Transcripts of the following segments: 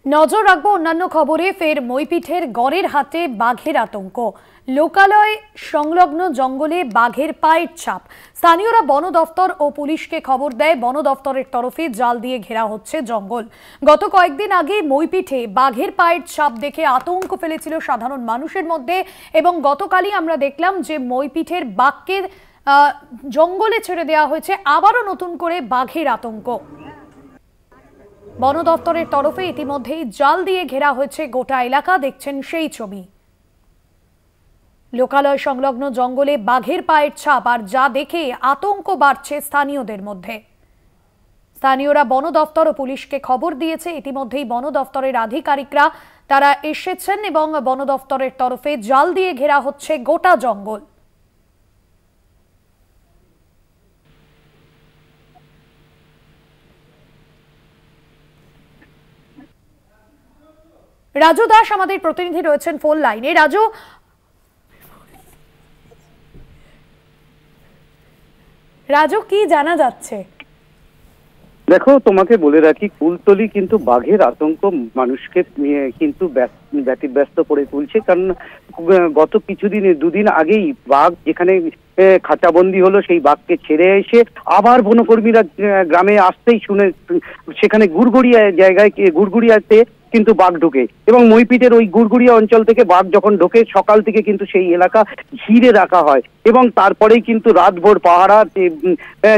নজর রাখবো অন্যান্য খবরে। ফের মইপিঠের গড়ের হাটে বাঘের আতঙ্ক। লোকালয় সংলগ্ন জঙ্গলে বাঘের পায়ের ছাপ। স্থানীয়রা বন দফতর ও পুলিশকে খবর দেয়। বন দফতরের তরফে জাল দিয়ে ঘেরা হচ্ছে জঙ্গল। গত কয়েকদিন আগে মইপিঠে বাঘের পায়ের ছাপ দেখে আতঙ্ক ফেলেছিল সাধারণ মানুষের মধ্যে, এবং গতকালই আমরা দেখলাম যে মইপিঠের বাঘকে জঙ্গলে ছেড়ে দেওয়া হয়েছে। আবারও নতুন করে বাঘের আতঙ্ক। বন দপ্তরের তরফে ইতিমধ্যেই জাল দিয়ে ঘেরা হয়েছে গোটা এলাকা। দেখছেন সেই ছবি। লোকালয় সংলগ্ন জঙ্গলে বাঘের পায়ের ছাপ, আর যা দেখে আতঙ্ক বাড়ছে স্থানীয়দের মধ্যে। স্থানীয়রা বন দপ্তর ও পুলিশকে খবর দিয়েছে। ইতিমধ্যেই বন দপ্তরের আধিকারিকরা তারা এসেছেন এবং বন দপ্তরের তরফে জাল দিয়ে ঘেরা হচ্ছে গোটা জঙ্গল। রাজু দাস আমাদের প্রতিনিধি রয়েছেন ফোন লাইনে। রাজু, কি জানা যাচ্ছে? দেখো, তোমাকে বলে রাখি, কুলতলি কিন্তু বাঘের আতঙ্ক মানুষকে কিন্তু ব্যতিব্যস্ত করে তুলছে। কারণ গত দুদিন আগেই বাঘ যেখানে খাঁচাবন্দি হলো, সেই বাঘকে ছেড়ে এসে আবার বনকর্মীরা গ্রামে আসতেই শুনে সেখানে গুড়গুড়িয়াতে কিন্তু বাঘ ঢোকে, এবং মইপিঠের ওই গুড়গুড়িয়া অঞ্চল থেকে বাঘ যখন ঢোকে সকাল থেকে কিন্তু সেই এলাকা ঘিরে রাখা হয়, এবং তারপরেই কিন্তু রাতভর পাহারা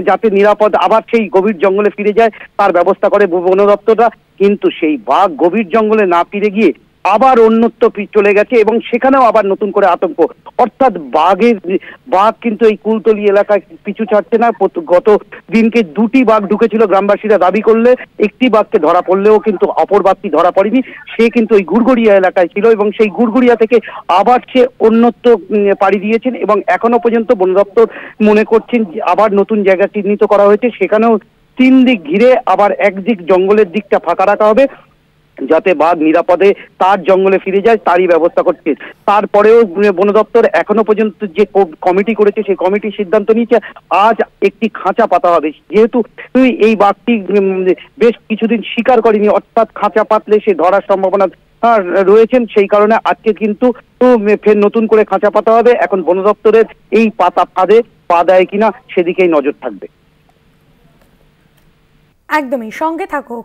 যাতে নিরাপদ আবার সেই গভীর জঙ্গলে ফিরে যায় তার ব্যবস্থা করে বন দপ্তররা। কিন্তু সেই বাঘ গভীর জঙ্গলে না ফিরে গিয়ে আবার অন্যত্র চলে গেছে, এবং সেখানেও আবার নতুন করে আতঙ্ক। অর্থাৎ বাঘ কিন্তু এই কুলতলি এলাকায় পিছু ছাড়ছে না। গত দিনকে 2টি বাঘ ঢুকেছিল গ্রামবাসীরা দাবি করলে। একটি বাঘকে ধরা পড়লেও কিন্তু অপর বাঘটি ধরা পড়েনি। সে কিন্তু ওই গুড়গুড়িয়া এলাকায় ছিল, এবং সেই গুড়গুড়িয়া থেকে আবার সে অন্যত্র পাড়ি দিয়েছেন, এবং এখনো পর্যন্ত বন দপ্তর মনে করছেন যে আবার নতুন জায়গা চিহ্নিত করা হয়েছে। সেখানেও 3 দিক ঘিরে আবার একদিক জঙ্গলের দিকটা ফাঁকা রাখা হবে যাতে বাঘ নিরাপদে তার জঙ্গলে ফিরে যায়, তারই ব্যবস্থা করছে। তারপরেও বন দপ্তর এখনো পর্যন্ত যে কমিটি করেছে সেই কমিটির সিদ্ধান্ত নিয়েছে আজ একটি খাঁচা পাতা হবে। যেহেতু এই বাঘটি বেশ কিছুদিন শিকার করেনি, অর্থাৎ খাঁচা পাতলে সে ধরার সম্ভাবনা রয়েছেন, সেই কারণে আজকে কিন্তু ফের নতুন করে খাঁচা পাতা হবে। এখন বন দপ্তরের এই পাতা ফাঁদে পা দেয় কিনা সেদিকেই নজর থাকবে। একদমই সঙ্গে থাকো।